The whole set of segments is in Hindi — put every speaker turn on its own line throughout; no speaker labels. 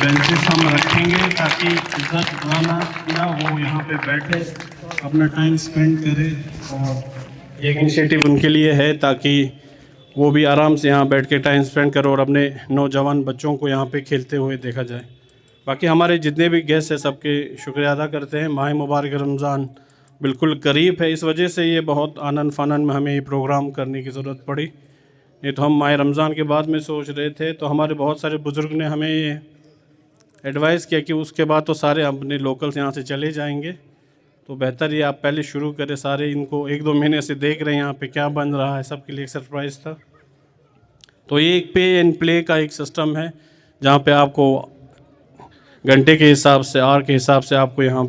बेंचेस हम रखेंगे ताकि इज्जत वाला ना वो यहाँ पे बैठे अपना टाइम स्पेंड करे, और ये इनिशिएटिव उनके लिए है ताकि वो भी आराम से यहाँ बैठ के टाइम स्पेंड करो और अपने नौजवान बच्चों को यहाँ पे खेलते हुए देखा जाए। बाकी हमारे जितने भी गेस्ट हैं सबके शुक्रिया अदा करते हैं। माह मुबारक रमज़ान बिल्कुल करीब है, इस वजह से ये बहुत आनन फानन में हमें ये प्रोग्राम करने की ज़रूरत पड़ी। नहीं तो हम माह रमज़ान के बाद में सोच रहे थे, तो हमारे बहुत सारे बुज़ुर्ग ने हमें ये एडवाइस किया कि उसके बाद तो सारे अपने लोकल्स यहाँ से चले जाएंगे, तो बेहतर ये आप पहले शुरू करें। सारे इनको 1-2 महीने से देख रहे हैं यहाँ पे क्या बन रहा है, सबके लिए एक सरप्राइज़ था। तो ये एक पे एंड प्ले का एक सिस्टम है जहाँ पे आपको घंटे के हिसाब से, आवर के हिसाब से आपको यहाँ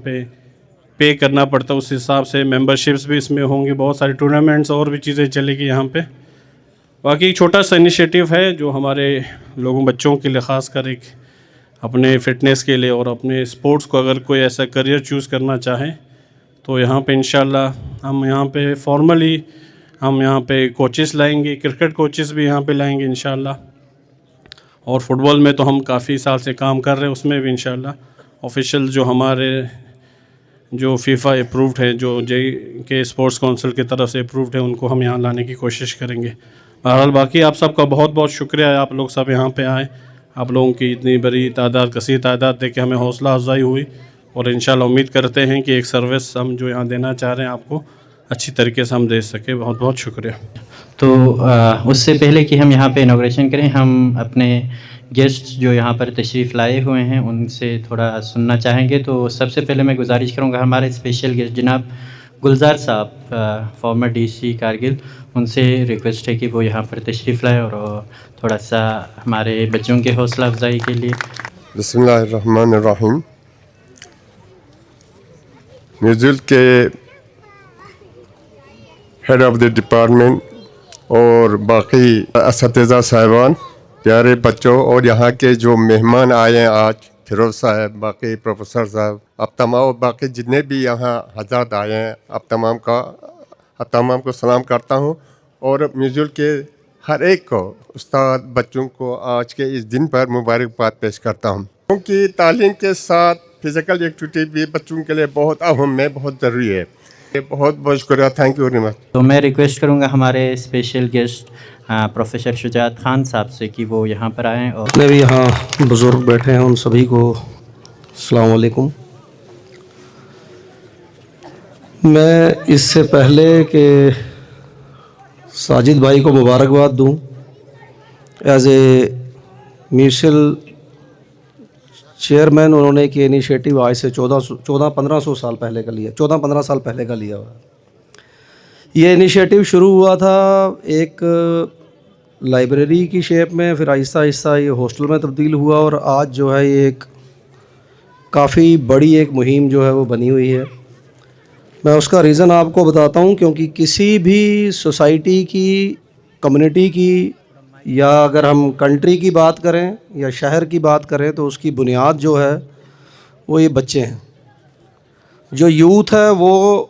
पे करना पड़ता है। उस हिसाब से मेंबरशिप्स भी इसमें होंगी, बहुत सारे टूर्नामेंट्स और भी चीज़ें चलेगी यहाँ पे। बाकी छोटा सा इनिशिएटिव है जो हमारे लोगों बच्चों के लिए ख़ास कर एक अपने फ़िटनेस के लिए और अपने स्पोर्ट्स को अगर कोई ऐसा करियर चूज़ करना चाहें तो यहाँ पे इंशाल्लाह हम यहाँ पे फॉर्मली हम यहाँ पे कोचेस लाएंगे, क्रिकेट कोचेस भी यहाँ पे लाएंगे इंशाल्लाह। और फुटबॉल में तो हम काफ़ी साल से काम कर रहे हैं, उसमें भी इंशाल्लाह ऑफिशियल जो हमारे जो फीफा अप्रूव्ड है, जो के स्पोर्ट्स काउंसिल की तरफ से अप्रूव्ड है, उनको हम यहाँ लाने की कोशिश करेंगे। बहरहाल बाकी आप सबका बहुत बहुत शुक्रिया है, आप लोग सब यहाँ पे आए। आप लोगों की इतनी बड़ी तादाद, कसीर तादाद देख के हमें हौसला अफजाई हुई, और इंशाल्लाह उम्मीद करते हैं कि एक सर्विस हम जो यहाँ देना चाह रहे हैं आपको अच्छी तरीके से हम दे सके। बहुत बहुत शुक्रिया।
तो उससे पहले कि हम यहाँ पे इनॉग्रेशन करें, हम अपने गेस्ट जो यहाँ पर तशरीफ़ लाए हुए हैं उनसे थोड़ा सुनना चाहेंगे। तो सबसे पहले मैं गुजारिश करूँगा हमारे स्पेशल गेस्ट जनाब गुलजार साहब, फॉर्मर डीसी कारगिल, उनसे रिक्वेस्ट है कि वो यहाँ पर तशरीफ़ लाए और थोड़ा सा हमारे बच्चों के हौसला अफजाई के लिए।
बिस्मिल्लाहिर्रहमानिर्रहीम। म्यूज़िक के हेड ऑफ़ द डिपार्टमेंट और बाकी असतिज़ा साहिबान, प्यारे बच्चों और यहाँ के जो मेहमान आए हैं आज, फिरोज़ साहब, बाकी प्रोफेसर साहब, आप तमाम बाकी जितने भी यहाँ हज़रात आए हैं, आप तमाम को सलाम करता हूँ। और म्यूज़िक के हर एक को, उस्ताद, बच्चों को आज के इस दिन पर मुबारकबाद पेश करता हूँ, क्योंकि तालीम के साथ फ़िज़िकल एक्टिविटी भी बच्चों के लिए बहुत अहम है, बहुत ज़रूरी है। बहुत बहुत शुक्रिया, थैंक यू वेरी मच।
तो मैं रिक्वेस्ट करूँगा हमारे special guest professor Shujaat Khan साहब से कि वो यहाँ पर आएँ। और
जितने भी यहाँ बुज़ुर्ग बैठे हैं उन सभी को अस्सलाम वालेकुम। मैं इससे पहले कि साजिद भाई को मुबारकबाद दूँ, एज ए म्यूनिसिपल चेयरमैन उन्होंने एक इनिशिएटिव आज से 14-15 साल पहले का लिया, 14-15 साल पहले का लिया हुआ। ये इनिशिएटिव शुरू हुआ था एक लाइब्रेरी की शेप में, फिर आहिस्ता आहिस्ता ये हॉस्टल में तब्दील हुआ, और आज जो है ये एक काफ़ी बड़ी एक मुहिम जो है वो बनी हुई है। मैं उसका रीज़न आपको बताता हूँ, क्योंकि किसी भी सोसाइटी की, कम्युनिटी की, या अगर हम कंट्री की बात करें या शहर की बात करें, तो उसकी बुनियाद जो है वो ये बच्चे हैं। जो यूथ है वो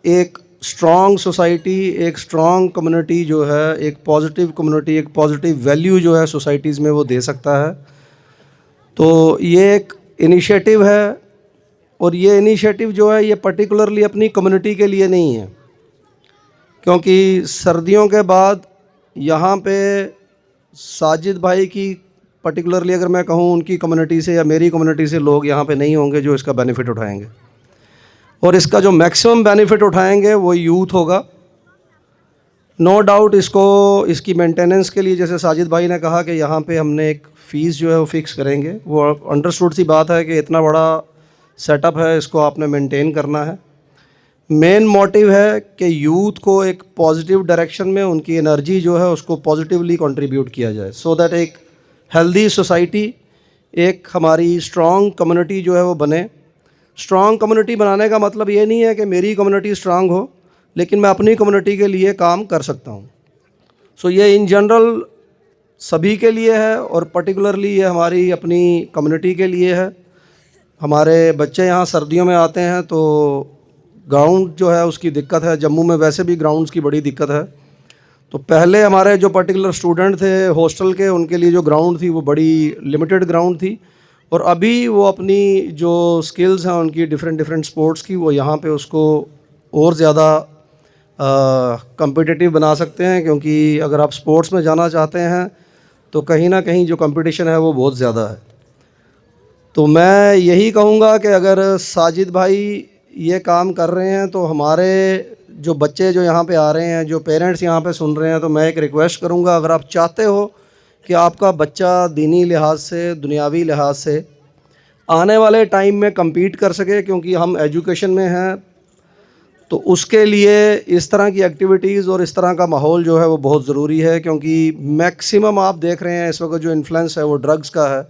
एक स्ट्रॉन्ग सोसाइटी, एक स्ट्रॉन्ग कम्युनिटी जो है, एक पॉजिटिव कम्युनिटी, एक पॉजिटिव वैल्यू जो है सोसाइटीज़ में वो दे सकता है। तो ये एक इनिशिएटिव है, और ये इनिशिएटिव जो है ये पर्टिकुलरली अपनी कम्युनिटी के लिए नहीं है, क्योंकि सर्दियों के बाद यहाँ पे साजिद भाई की पर्टिकुलरली अगर मैं कहूँ उनकी कम्युनिटी से या मेरी कम्युनिटी से लोग यहाँ पे नहीं होंगे जो इसका बेनिफिट उठाएंगे, और इसका जो मैक्सिमम बेनिफिट उठाएंगे वो यूथ होगा। नो डाउट इसकी मेंटेनेंस के लिए, जैसे साजिद भाई ने कहा कि यहाँ पे हमने एक फ़ीस जो है वो फ़िक्स करेंगे, वो अंडरस्टूड सी बात है कि इतना बड़ा सेटअप है, इसको आपने मेंटेन करना है। मेन मोटिव है कि यूथ को एक पॉजिटिव डायरेक्शन में उनकी एनर्जी जो है उसको पॉजिटिवली कंट्रीब्यूट किया जाए, सो दैट एक हेल्दी सोसाइटी, एक हमारी स्ट्रॉन्ग कम्युनिटी जो है वो बने। स्ट्रॉन्ग कम्युनिटी बनाने का मतलब ये नहीं है कि मेरी कम्युनिटी स्ट्रांग हो, लेकिन मैं अपनी कम्युनिटी के लिए काम कर सकता हूँ। सो ये इन जनरल सभी के लिए है और पर्टिकुलरली ये हमारी अपनी कम्युनिटी के लिए है। हमारे बच्चे यहाँ सर्दियों में आते हैं तो ग्राउंड जो है उसकी दिक्कत है, जम्मू में वैसे भी ग्राउंड्स की बड़ी दिक्कत है। तो पहले हमारे जो पर्टिकुलर स्टूडेंट थे हॉस्टल के, उनके लिए जो ग्राउंड थी वो बड़ी लिमिटेड ग्राउंड थी, और अभी वो अपनी जो स्किल्स हैं उनकी डिफरेंट स्पोर्ट्स की, वो यहाँ पे उसको और ज़्यादा कम्पिटिटिव बना सकते हैं। क्योंकि अगर आप स्पोर्ट्स में जाना चाहते हैं तो कहीं ना कहीं जो कंपटीशन है वो बहुत ज़्यादा है। तो मैं यही कहूँगा कि अगर साजिद भाई ये काम कर रहे हैं तो हमारे जो बच्चे जो यहाँ पे आ रहे हैं, जो पेरेंट्स यहाँ पे सुन रहे हैं, तो मैं एक रिक्वेस्ट करूँगा, अगर आप चाहते हो कि आपका बच्चा दीनी लिहाज से, दुनियावी लिहाज से आने वाले टाइम में compete कर सके, क्योंकि हम एजुकेशन में हैं, तो उसके लिए इस तरह की एक्टिविटीज़ और इस तरह का माहौल जो है वो बहुत ज़रूरी है। क्योंकि मैक्सिमम आप देख रहे हैं इस वक्त जो इन्फ्लुएंस है वो ड्रग्स का है,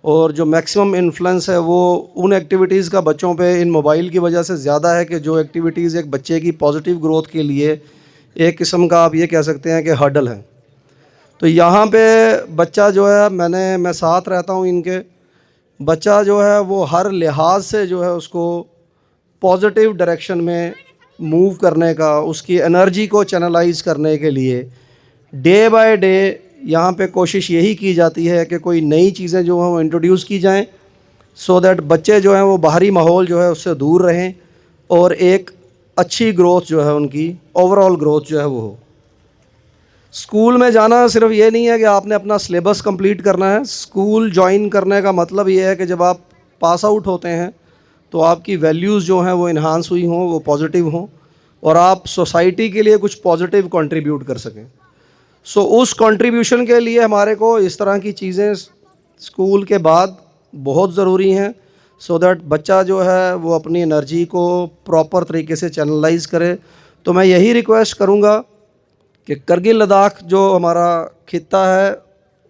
और जो मैक्सिमम इन्फ्लुएंस है वो उन एक्टिविटीज़ का बच्चों पे इन मोबाइल की वजह से ज़्यादा है कि जो एक्टिविटीज़ एक बच्चे की पॉजिटिव ग्रोथ के लिए एक किस्म का आप ये कह सकते हैं कि हर्डल है। तो यहाँ पे बच्चा जो है, मैं साथ रहता हूँ इनके, बच्चा जो है वो हर लिहाज से जो है उसको पॉजिटिव डायरेक्शन में मूव करने का, उसकी एनर्जी को चैनलाइज करने के लिए डे बाय डे यहाँ पे कोशिश यही की जाती है कि कोई नई चीज़ें जो हैं वो इंट्रोड्यूस की जाएं, सो दैट बच्चे जो हैं वो बाहरी माहौल जो है उससे दूर रहें और एक अच्छी ग्रोथ जो है उनकी ओवरऑल ग्रोथ जो है वो हो। स्कूल में जाना सिर्फ ये नहीं है कि आपने अपना सिलेबस कंप्लीट करना है। स्कूल ज्वाइन करने का मतलब ये है कि जब आप पास आउट होते हैं तो आपकी वैल्यूज़ जो हैं वो इन्हांस हुई हों, वो पॉजिटिव हों, और आप सोसाइटी के लिए कुछ पॉजिटिव कंट्रीब्यूट कर सकें। सो उस कंट्रीब्यूशन के लिए हमारे को इस तरह की चीज़ें स्कूल के बाद बहुत ज़रूरी हैं, सो दैट बच्चा जो है वो अपनी एनर्जी को प्रॉपर तरीके से चैनलाइज करे। तो मैं यही रिक्वेस्ट करूँगा कि करगिल लद्दाख जो हमारा खित्ता है,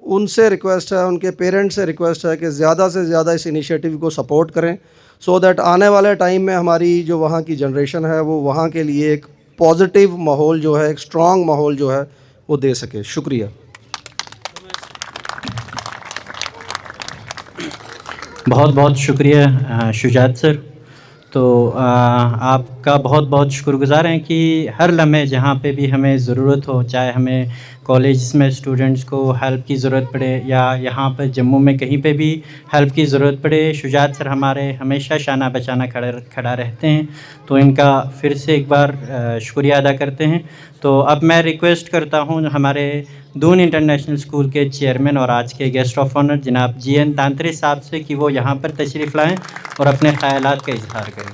उनसे रिक्वेस्ट है, उनके पेरेंट्स से रिक्वेस्ट है कि ज़्यादा से ज़्यादा इस इनिशिएटिव को सपोर्ट करें, सो दैट आने वाले टाइम में हमारी जो वहाँ की जनरेशन है वो वहाँ के लिए एक पॉजिटिव माहौल जो है, एक स्ट्रॉन्ग माहौल जो है वो दे सके। शुक्रिया।
बहुत बहुत शुक्रिया शुजात सर। तो आपका बहुत बहुत शुक्रगुज़ार हैं कि हर लम्हे जहाँ पे भी हमें ज़रूरत हो, चाहे हमें कॉलेज में स्टूडेंट्स को हेल्प की ज़रूरत पड़े या यहाँ पर जम्मू में कहीं पे भी हेल्प की ज़रूरत पड़े, शुजात सर हमारे हमेशा शाना बचाना खड़ा रहते हैं। तो इनका फिर से एक बार शुक्रिया अदा करते हैं। तो अब मैं रिक्वेस्ट करता हूँ हमारे दून इंटरनेशनल स्कूल के चेयरमैन और आज के गेस्ट ऑफ ऑनर जनाब GN तांत्रे साहब से कि वो यहाँ पर तशरीफ़ लाएँ और अपने ख़यालात का इजहार करें।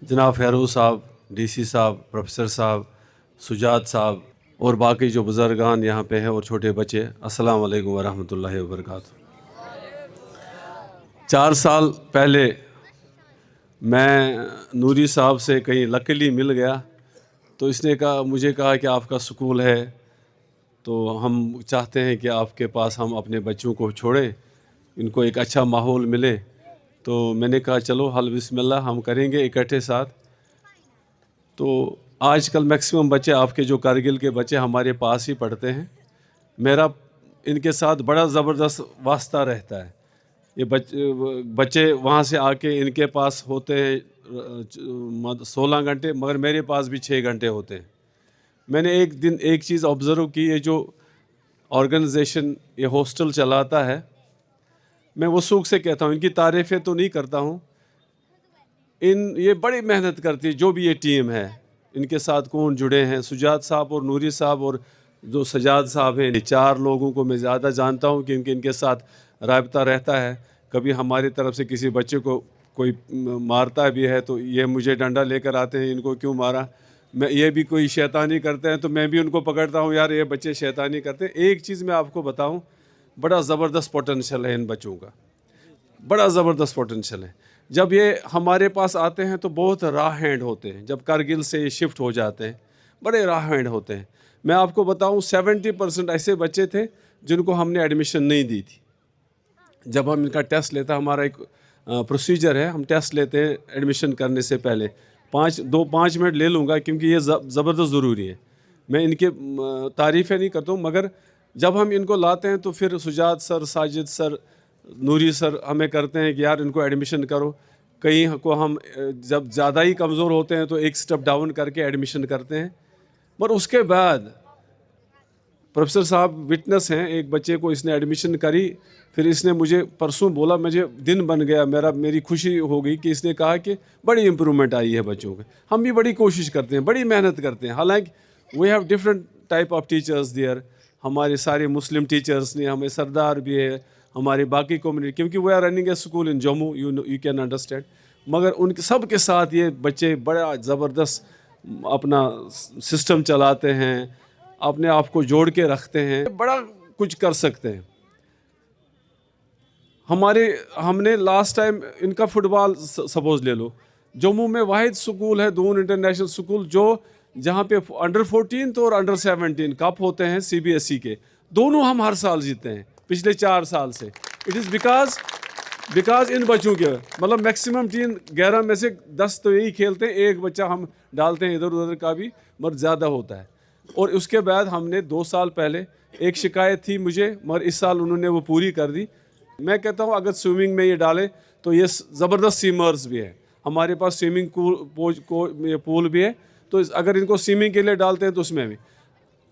जनाब फेरोज़ साहब, DC साहब, प्रोफेसर साहब, सुजात साहब और बाकी जो बुज़ुर्गान यहाँ पे हैं और छोटे बच्चे, अस्सलाम वालेकुम वरहमतुल्लाहि वबरकातुहू। 4 साल पहले मैं नूरी साहब से कहीं लकीली मिल गया, तो इसने मुझे कहा कि आपका स्कूल है तो हम चाहते हैं कि आपके पास हम अपने बच्चों को छोड़ें, इनको एक अच्छा माहौल मिले। तो मैंने कहा चलो हल बिस्मिल्लाह हम करेंगे इकट्ठे साथ। तो आजकल मैक्सिमम बच्चे आपके जो कारगिल के बच्चे हमारे पास ही पढ़ते हैं। मेरा इनके साथ बड़ा ज़बरदस्त वास्ता रहता है। ये बच्चे वहाँ से आके इनके पास होते हैं 16 घंटे, मगर मेरे पास भी 6 घंटे होते हैं। मैंने एक दिन एक चीज़ ऑब्ज़र्व की, ये जो ऑर्गेनाइजेशन ये हॉस्टल चलाता है, मैं वसूख से कहता हूँ, इनकी तारीफ़ें तो नहीं करता हूँ, ये बड़ी मेहनत करती है। जो भी ये टीम है, इनके साथ कौन जुड़े हैं, सुजात साहब और नूरी साहब और जो सजाद साहब हैं, 4 लोगों को मैं ज़्यादा जानता हूँ क्योंकि इनके साथ राब्ता रहता है। कभी हमारी तरफ से किसी बच्चे को कोई मारता भी है तो ये मुझे डंडा लेकर आते हैं, इनको क्यों मारा। मैं ये भी कोई शैतानी करते हैं तो मैं भी उनको पकड़ता हूँ, यार ये बच्चे शैतानी करते हैं। एक चीज़ मैं आपको बताऊँ, बड़ा ज़बरदस्त पोटेंशल है इन बच्चों का, बड़ा ज़बरदस्त पोटेंशल है। जब ये हमारे पास आते हैं तो बहुत राह हैंड होते हैं, जब कारगिल से ये शिफ्ट हो जाते हैं बड़े राह हैंड होते हैं। मैं आपको बताऊं 70% ऐसे बच्चे थे जिनको हमने एडमिशन नहीं दी थी। जब हम इनका टेस्ट लेता, हमारा एक प्रोसीजर है, हम टेस्ट लेते हैं एडमिशन करने से पहले। 5 मिनट ले लूँगा क्योंकि ये ज़बरदस्त ज़रूरी है। मैं इनके तारीफ़ें नहीं करता हूँ, मगर जब हम इनको लाते हैं तो फिर सुजात सर, साजिद सर, नूरी सर हमें करते हैं कि यार इनको एडमिशन करो। कहीं को हम जब ज़्यादा ही कमज़ोर होते हैं तो एक स्टेप डाउन करके एडमिशन करते हैं। पर उसके बाद प्रोफेसर साहब विटनेस हैं, एक बच्चे को इसने एडमिशन करी, फिर इसने मुझे परसों बोला, मुझे दिन बन गया, मेरी खुशी हो गई कि इसने कहा कि बड़ी इम्प्रूवमेंट आई है बच्चों के। हम भी बड़ी कोशिश करते हैं, बड़ी मेहनत करते हैं। हालांकि we have different type of teachers there. हमारे सारे मुस्लिम टीचर्स ने, हमें सरदार भी है, हमारी बाकी कम्युनिटी, क्योंकि we are running a school in Jammu, you can understand. मगर उनके सब के साथ ये बच्चे बड़ा ज़बरदस्त अपना सिस्टम चलाते हैं, अपने आप को जोड़ के रखते हैं, बड़ा कुछ कर सकते हैं। हमने लास्ट टाइम इनका फुटबॉल सपोज ले लो, जम्मू में वाहिद स्कूल है, दून इंटरनेशनल स्कूल, जो जहाँ पे अंडर 14 और अंडर 17 कप होते हैं CBSE के, दोनों हम हर साल जीते हैं पिछले 4 साल से। इट इज़ बिकॉज इन बच्चों के, मतलब मैक्सिमम टीम 11 में से 10 तो यही खेलते हैं, एक बच्चा हम डालते हैं इधर उधर का भी, मगर ज़्यादा होता है। और उसके बाद हमने 2 साल पहले एक शिकायत थी मुझे, मगर इस साल उन्होंने वो पूरी कर दी। मैं कहता हूँ अगर स्विमिंग में ये डाले तो ये ज़बरदस्त स्विमर्स भी है, हमारे पास स्विमिंग पूल भी है, तो अगर इनको स्विमिंग के लिए डालते हैं तो उसमें भी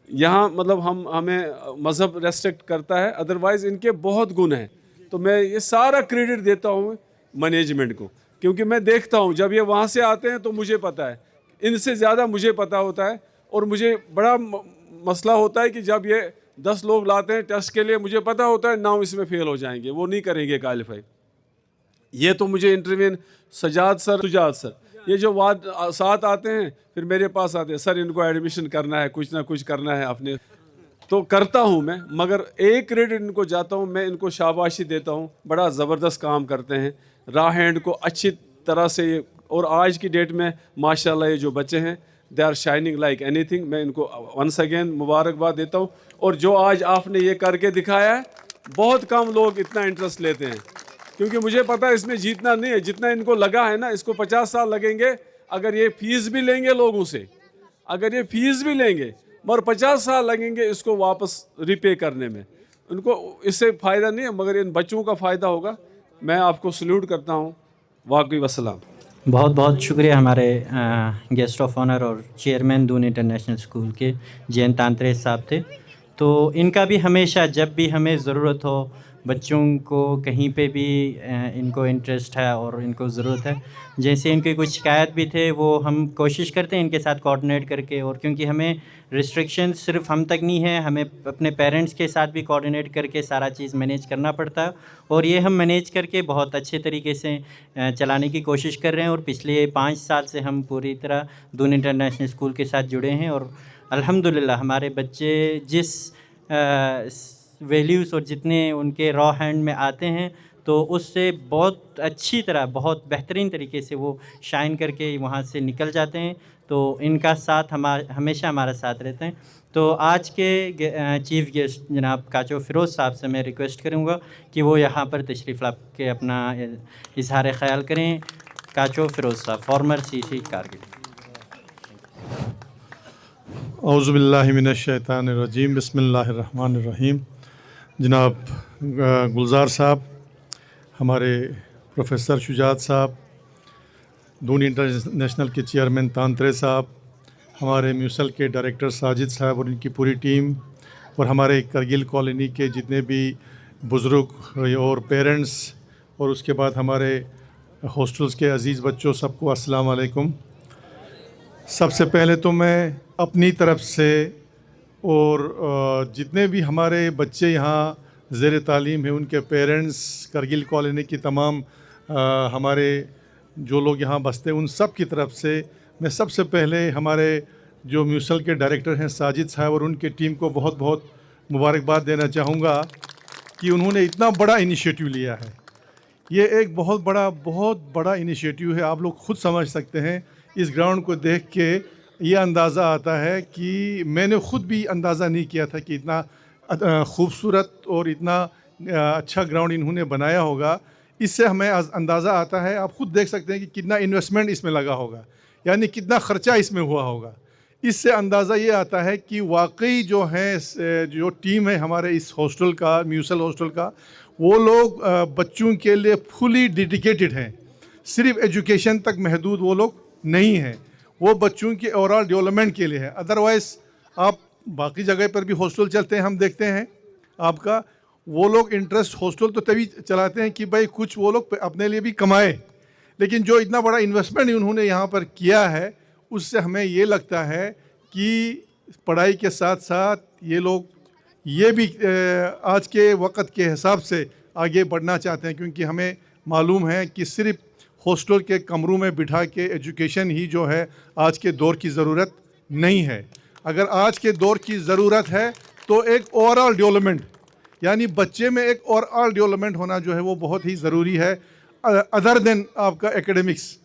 यहाँ मतलब हमें मज़हब रेस्ट्रिक्ट करता है, अदरवाइज़ इनके बहुत गुण हैं। तो मैं ये सारा क्रेडिट देता हूँ मैनेजमेंट को, क्योंकि मैं देखता हूँ जब ये वहाँ से आते हैं तो मुझे पता है, इनसे ज़्यादा मुझे पता होता है। और मुझे बड़ा मसला होता है कि जब ये 10 लोग लाते हैं टेस्ट के लिए, मुझे पता होता है 9 इसमें फेल हो जाएंगे, वो नहीं करेंगे क्वालिफाई। ये तो मुझे इंटरव्यू सुजात सर ये जो साथ आते हैं फिर मेरे पास आते हैं, सर इनको एडमिशन करना है, कुछ ना कुछ करना है अपने, तो करता हूँ मैं। मगर एक क्रेडिट इनको जाता हूँ, मैं इनको शाबाशी देता हूँ, बड़ा ज़बरदस्त काम करते हैं, राह हैंड को अच्छी तरह से। और आज की डेट में माशाल्लाह ये जो बच्चे हैं they are shining like anything. मैं इनको वंस अगेन मुबारकबाद देता हूँ। और जो आज आपने ये करके दिखाया है, बहुत कम लोग इतना इंटरेस्ट लेते हैं, क्योंकि मुझे पता है इसमें जीतना नहीं है, जितना इनको लगा है ना, इसको 50 साल लगेंगे। अगर ये फीस भी लेंगे लोगों से, मगर 50 साल लगेंगे इसको वापस रिपे करने में, उनको इससे फ़ायदा नहीं है, मगर इन बच्चों का फ़ायदा होगा। मैं आपको सल्यूट करता हूँ। वाक़ई वसलाम।
बहुत बहुत शुक्रिया हमारे गेस्ट ऑफ ऑनर और चेयरमैन दून इंटरनेशनल स्कूल के जयंत तांत्रे साहब थे। तो इनका भी हमेशा जब भी हमें ज़रूरत हो, बच्चों को कहीं पे भी इनको इंटरेस्ट है और इनको ज़रूरत है, जैसे इनकी कुछ शिकायत भी थे वो हम कोशिश करते हैं इनके साथ कोऑर्डिनेट करके। और क्योंकि हमें रिस्ट्रिक्शन सिर्फ हम तक नहीं है, हमें अपने पेरेंट्स के साथ भी कोऑर्डिनेट करके सारा चीज़ मैनेज करना पड़ता है, और ये हम मैनेज करके बहुत अच्छे तरीके से चलाने की कोशिश कर रहे हैं। और पिछले 5 साल से हम पूरी तरह दून इंटरनेशनल स्कूल के साथ जुड़े हैं, और अल्हम्दुलिल्लाह हमारे बच्चे जिस वैल्यूज़ और जितने उनके रॉ हैंड में आते हैं, तो उससे बहुत अच्छी तरह, बहुत बेहतरीन तरीके से वो शाइन करके वहाँ से निकल जाते हैं। तो इनका साथ हमेशा हमारा साथ रहते हैं। तो आज के चीफ़ गेस्ट जनाब काचो फ़िरोज़ साहब से मैं रिक्वेस्ट करूँगा कि वो यहाँ पर तशरीफ़ ला के अपना इजहार ख़याल करें। काचो फ़िरोज़ साहब, फॉर्मर CC कारगिल।
औज़ुबिल्लाहि मिनश्शैतानिर्रजीम, बिस्मिल्लाहिर्रहमानिर्रहीम। जनाब गुलजार साहब, हमारे प्रोफेसर शुजात साहब, दून इंटरनेशनल के चेयरमैन तांत्रे साहब, हमारे म्यूसल के डायरेक्टर साजिद साहब और इनकी पूरी टीम, और हमारे करगिल कॉलोनी के जितने भी बुज़ुर्ग और पेरेंट्स, और उसके बाद हमारे हॉस्टल्स के अज़ीज़ बच्चों, सबको अस्सलाम वालेकुम। सबसे पहले तो मैं अपनी तरफ से और जितने भी हमारे बच्चे यहाँ ज़ेर तालीम हैं, उनके पेरेंट्स, करगिल कॉलोनी की तमाम हमारे जो लोग यहाँ बसते हैं उन सब की तरफ से मैं सबसे पहले हमारे जो म्यूसल के डायरेक्टर हैं साजिद साहब और उनके टीम को बहुत बहुत मुबारकबाद देना चाहूँगा कि उन्होंने इतना बड़ा इनिशिएटिव लिया है। ये एक बहुत बड़ा इनिशिएटिव है। आप लोग खुद समझ सकते हैं, इस ग्राउंड को देख के ये अंदाज़ा आता है कि मैंने ख़ुद भी अंदाज़ा नहीं किया था कि इतना खूबसूरत और इतना अच्छा ग्राउंड इन्होंने बनाया होगा। इससे हमें अंदाज़ा आता है, आप खुद देख सकते हैं कि कितना इन्वेस्टमेंट इसमें लगा होगा, यानी कितना ख़र्चा इसमें हुआ होगा। इससे अंदाज़ा ये आता है कि वाकई जो है जो टीम है हमारे इस हॉस्टल का, म्यूसल हॉस्टल का, वो लोग बच्चों के लिए फुली डेडिकेटेड हैं। सिर्फ एजुकेशन तक महदूद वो लोग नहीं हैं, वो बच्चों के ओवरऑल डेवलपमेंट के लिए है। अदरवाइज़ आप बाकी जगह पर भी हॉस्टल चलते हैं, हम देखते हैं आपका, वो लोग इंटरेस्ट हॉस्टल तो तभी चलाते हैं कि भाई कुछ वो लोग अपने लिए भी कमाए, लेकिन जो इतना बड़ा इन्वेस्टमेंट उन्होंने यहाँ पर किया है उससे हमें ये लगता है कि पढ़ाई के साथ साथ ये लोग ये भी आज के वक्त के हिसाब से आगे बढ़ना चाहते हैं, क्योंकि हमें मालूम है कि सिर्फ हॉस्टल के कमरों में बिठा के एजुकेशन ही जो है आज के दौर की ज़रूरत नहीं है। अगर आज के दौर की ज़रूरत है तो एक ओवरऑल डेवलपमेंट, यानी बच्चे में एक ओवरऑल डेवलपमेंट होना जो है वो बहुत ही ज़रूरी है, अदर देन आपका एकेडमिक्स।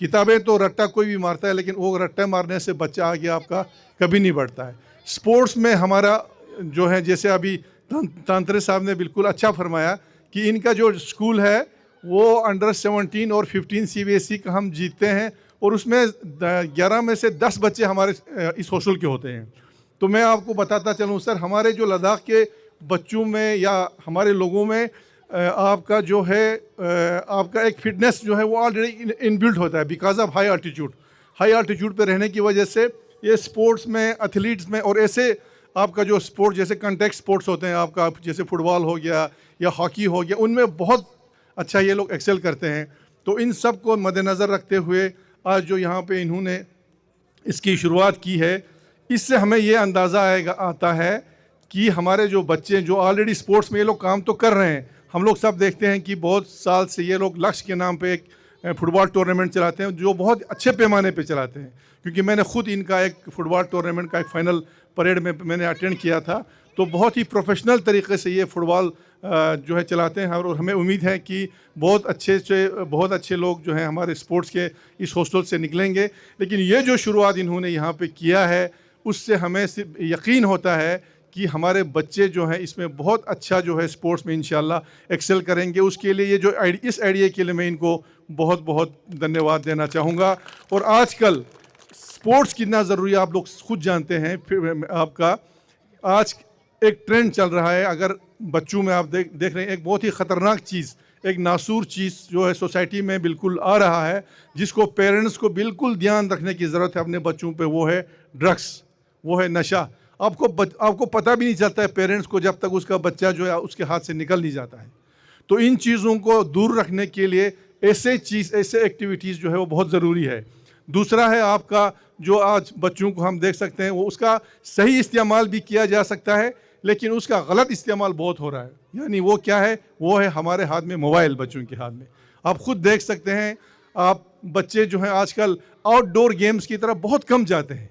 किताबें तो रट्टा कोई भी मारता है, लेकिन वो रट्टा मारने से बच्चा आगे आपका कभी नहीं बढ़ता है। स्पोर्ट्स में हमारा जो है, जैसे अभी तांत्रे साहब ने बिल्कुल अच्छा फरमाया कि इनका जो स्कूल है वो अंडर 17 और 15 CBSE का हम जीतते हैं, और उसमें 11 में से 10 बच्चे हमारे इस हॉस्टल के होते हैं। तो मैं आपको बताता चलूँ सर, हमारे जो लद्दाख के बच्चों में या हमारे लोगों में आपका जो है आपका एक फिटनेस जो है वो ऑलरेडी इनबिल्ट होता है, बिकॉज ऑफ हाई अल्टीट्यूड पे रहने की वजह से ये स्पोर्ट्स में, एथलीट्स में, और ऐसे आपका जो स्पोर्ट जैसे कॉन्टैक्ट स्पोर्ट्स होते हैं आपका, जैसे फुटबॉल हो गया या हॉकी हो गया, उनमें बहुत अच्छा ये लोग एक्सेल करते हैं। तो इन सब को मद्देनज़र रखते हुए आज जो यहाँ पे इन्होंने इसकी शुरुआत की है, इससे हमें ये अंदाज़ा आता है कि हमारे जो बच्चे जो ऑलरेडी स्पोर्ट्स में ये लोग काम तो कर रहे हैं, हम लोग सब देखते हैं कि बहुत साल से ये लोग लक्ष्य के नाम पे एक फुटबॉल टूर्नामेंट चलाते हैं, जो बहुत अच्छे पैमाने पे चलाते हैं, क्योंकि मैंने खुद इनका एक फुटबॉल टूर्नामेंट का एक फाइनल परेड में मैंने अटेंड किया था। तो बहुत ही प्रोफेशनल तरीके से ये फुटबॉल जो है चलाते हैं, और हमें उम्मीद है कि बहुत अच्छे लोग जो हैं हमारे स्पोर्ट्स के इस हॉस्टल से निकलेंगे। लेकिन ये जो शुरुआत इन्होंने यहाँ पे किया है, उससे हमें सिर्फ यकीन होता है कि हमारे बच्चे जो हैं इसमें बहुत अच्छा जो है स्पोर्ट्स में इंशाल्लाह एक्सेल करेंगे। उसके लिए ये जो इस आइडिया के लिए मैं इनको बहुत बहुत धन्यवाद देना चाहूँगा। और आजकल स्पोर्ट्स कितना ज़रूरी है आप लोग खुद जानते हैं। फिर आपका आज एक ट्रेंड चल रहा है, अगर बच्चों में आप देख रहे हैं, एक बहुत ही ख़तरनाक चीज़, एक नासूर चीज़ जो है सोसाइटी में बिल्कुल आ रहा है, जिसको पेरेंट्स को बिल्कुल ध्यान रखने की ज़रूरत है अपने बच्चों पे, वो है ड्रग्स, वो है नशा। आपको पता भी नहीं चलता है पेरेंट्स को, जब तक उसका बच्चा जो है उसके हाथ से निकल नहीं जाता है। तो इन चीज़ों को दूर रखने के लिए ऐसे एक्टिविटीज़ जो है वो बहुत ज़रूरी है। दूसरा है आपका जो आज बच्चों को हम देख सकते हैं, वो उसका सही इस्तेमाल भी किया जा सकता है, लेकिन उसका गलत इस्तेमाल बहुत हो रहा है। यानी वो क्या है, वो है हमारे हाथ में मोबाइल, बच्चों के हाथ में। आप खुद देख सकते हैं, आप बच्चे जो हैं आजकल आउटडोर गेम्स की तरफ बहुत कम जाते हैं,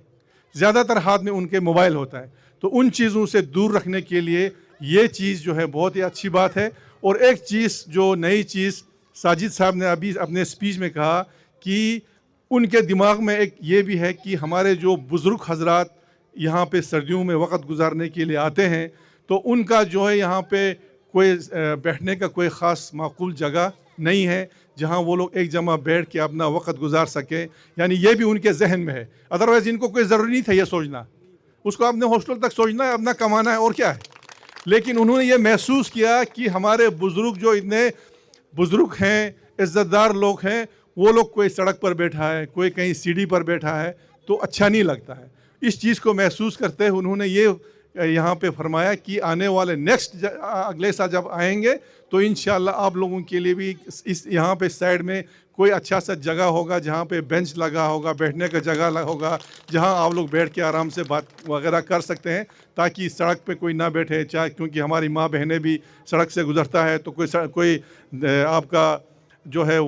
ज़्यादातर हाथ में उनके मोबाइल होता है। तो उन चीज़ों से दूर रखने के लिए ये चीज़ जो है बहुत ही अच्छी बात है। और एक चीज़ जो नई चीज़ साजिद साहब ने अभी अपने स्पीच में कहा कि उनके दिमाग में एक ये भी है कि हमारे जो बुज़ुर्ग हजरात यहाँ पे सर्दियों में वक्त गुजारने के लिए आते हैं, तो उनका जो है यहाँ पे कोई बैठने का कोई ख़ास माकूल जगह नहीं है जहाँ वो लोग एक जमा बैठ के अपना वक्त गुजार सकें। यानी ये भी उनके जहन में है, अदरवाइज़ इनको कोई ज़रूरी नहीं था ये सोचना, उसको अपने हॉस्टल तक सोचना है, अपना कमाना है, और क्या है। लेकिन उन्होंने ये महसूस किया कि हमारे बुज़ुर्ग जो इतने बुज़ुर्ग हैं, इज़्ज़तदार लोग हैं, वो लोग कोई सड़क पर बैठा है, कोई कहीं सीढ़ी पर बैठा है, तो अच्छा नहीं लगता है। इस चीज़ को महसूस करते हुए उन्होंने ये यहाँ पे फरमाया कि आने वाले अगले साल जब आएंगे तो इंशाल्लाह आप लोगों के लिए भी इस यहाँ पे साइड में कोई अच्छा सा जगह होगा, जहाँ पे बेंच लगा होगा, बैठने का जगह होगा, जहाँ आप लोग बैठ के आराम से बात वगैरह कर सकते हैं, ताकि सड़क पे कोई ना बैठे। चाहे क्योंकि हमारी माँ बहनें भी सड़क से गुजरता है, तो कोई आपका जो है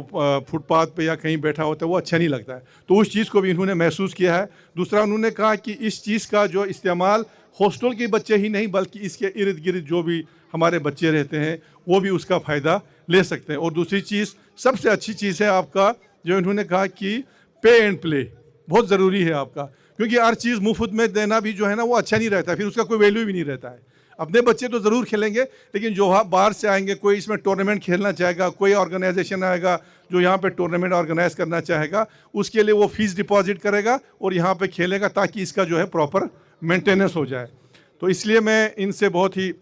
फुटपाथ पे या कहीं बैठा होता है वो अच्छा नहीं लगता है। तो उस चीज़ को भी इन्होंने महसूस किया है। दूसरा उन्होंने कहा कि इस चीज़ का जो इस्तेमाल हॉस्टल के बच्चे ही नहीं बल्कि इसके इर्द गिर्द जो भी हमारे बच्चे रहते हैं वो भी उसका फ़ायदा ले सकते हैं। और दूसरी चीज़ सबसे अच्छी चीज़ है आपका जो इन्होंने कहा कि पे एंड प्ले बहुत ज़रूरी है आपका, क्योंकि हर चीज़ मुफ्त में देना भी जो है ना वो अच्छा नहीं रहता है, फिर उसका कोई वैल्यू भी नहीं रहता है। अपने बच्चे तो ज़रूर खेलेंगे, लेकिन जो बाहर से आएंगे, कोई इसमें टूर्नामेंट खेलना चाहेगा, कोई ऑर्गेनाइजेशन आएगा जो यहाँ पे टूर्नामेंट ऑर्गेनाइज करना चाहेगा, उसके लिए वो फीस डिपॉजिट करेगा और यहाँ पे खेलेगा ताकि इसका जो है प्रॉपर मेंटेनेंस हो जाए। तो इसलिए मैं इनसे बहुत ही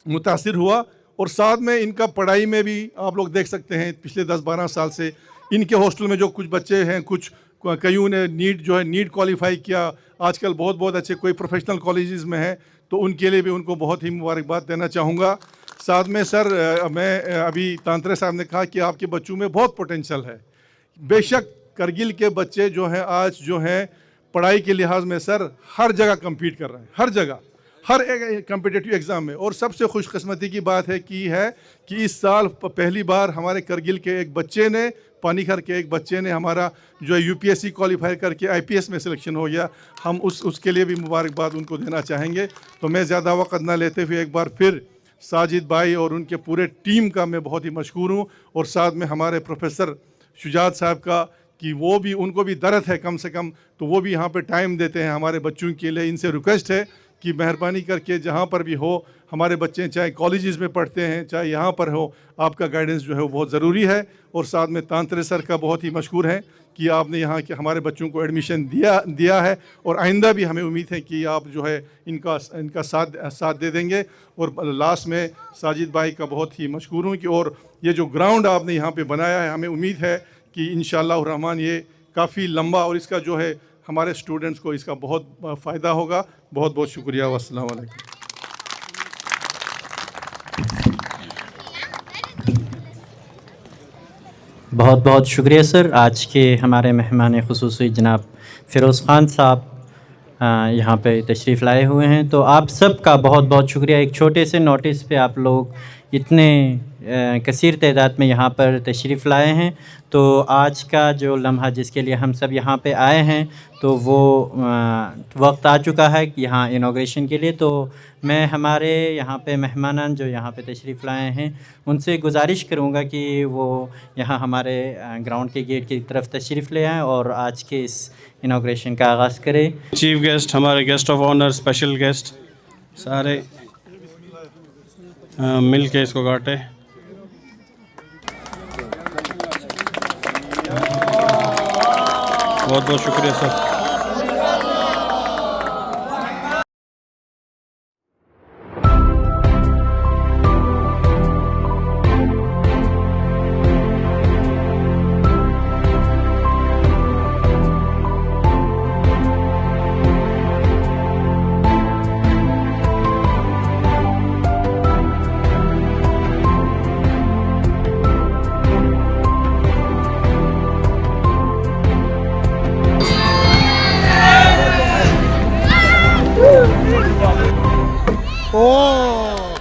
मुतासिर हुआ। और साथ में इनका पढ़ाई में भी आप लोग देख सकते हैं पिछले 10-12 साल से इनके हॉस्टल में जो कुछ बच्चे हैं, कुछ कईयों ने नीट जो है नीट क्वालिफाई किया, आजकल बहुत बहुत अच्छे कोई प्रोफेशनल कॉलेजेस में हैं, तो उनके लिए भी उनको बहुत ही मुबारकबाद देना चाहूँगा। साथ में सर मैं अभी तांत्रे साहब ने कहा कि आपके बच्चों में बहुत पोटेंशियल है। बेशक करगिल के बच्चे जो हैं आज जो हैं पढ़ाई के लिहाज में सर हर जगह कम्पीट कर रहे हैं, हर जगह, हर एक कम्पिटिटिव एग्ज़ाम में। और सबसे खुशकिस्मती की बात है कि इस साल पहली बार हमारे करगिल के एक बच्चे ने, पानीखर के एक बच्चे ने हमारा जो यूपीएससी क्वालिफाई करके आईपीएस में सिलेक्शन हो गया। हम उसके लिए भी मुबारकबाद उनको देना चाहेंगे। तो मैं ज़्यादा वक्त ना लेते हुए एक बार फिर साजिद भाई और उनके पूरे टीम का मैं बहुत ही मशकूर हूँ। और साथ में हमारे प्रोफेसर शुजात साहब का कि वो भी, उनको भी दर्द है कम से कम, तो वो भी यहाँ पे टाइम देते हैं हमारे बच्चों के लिए। इनसे रिक्वेस्ट है कि मेहरबानी करके जहाँ पर भी हो, हमारे बच्चे चाहे कॉलेजेस में पढ़ते हैं चाहे यहाँ पर हो, आपका गाइडेंस जो है वो बहुत ज़रूरी है। और साथ में तांत्रे सर का बहुत ही मशहूर है कि आपने यहाँ के हमारे बच्चों को एडमिशन दिया है और आइंदा भी हमें उम्मीद है कि आप जो है इनका साथ दे देंगे। और लास्ट में साजिद भाई का बहुत ही मशहूर हूँ कि और ये जो ग्राउंड आपने यहाँ पर बनाया है, हमें उम्मीद है कि इंशाअल्लाह रहमान ये काफ़ी लंबा और इसका जो है हमारे स्टूडेंट्स को इसका बहुत फ़ायदा होगा। बहुत बहुत शुक्रिया। अस्सलाम वालेकुम।
बहुत बहुत शुक्रिया सर। आज के हमारे मेहमान खुसूसी जनाब फ़िरोज़ ख़ान साहब यहाँ पे तशरीफ़ लाए हुए हैं, तो आप सब का बहुत बहुत शुक्रिया। एक छोटे से नोटिस पे आप लोग इतने कसीर तादाद में यहाँ पर तशरीफ़ लाए हैं। तो आज का जो लम्हा जिसके लिए हम सब यहाँ पे आए हैं, तो वो वक्त आ चुका है कि यहाँ इनॉग्रेशन के लिए। तो मैं हमारे यहाँ पे मेहमान जो यहाँ पे तशरीफ़ लाए हैं उनसे गुजारिश करूँगा कि वो यहाँ हमारे ग्राउंड के गेट की तरफ तशरीफ़ ले आएँ और आज के इस इनॉग्रेशन का आगाज़ करें।
चीफ गेस्ट, हमारे guest of honour, special guest सारे मिल के इसको काटे। बहुत बहुत शुक्रिया सर।
Oh!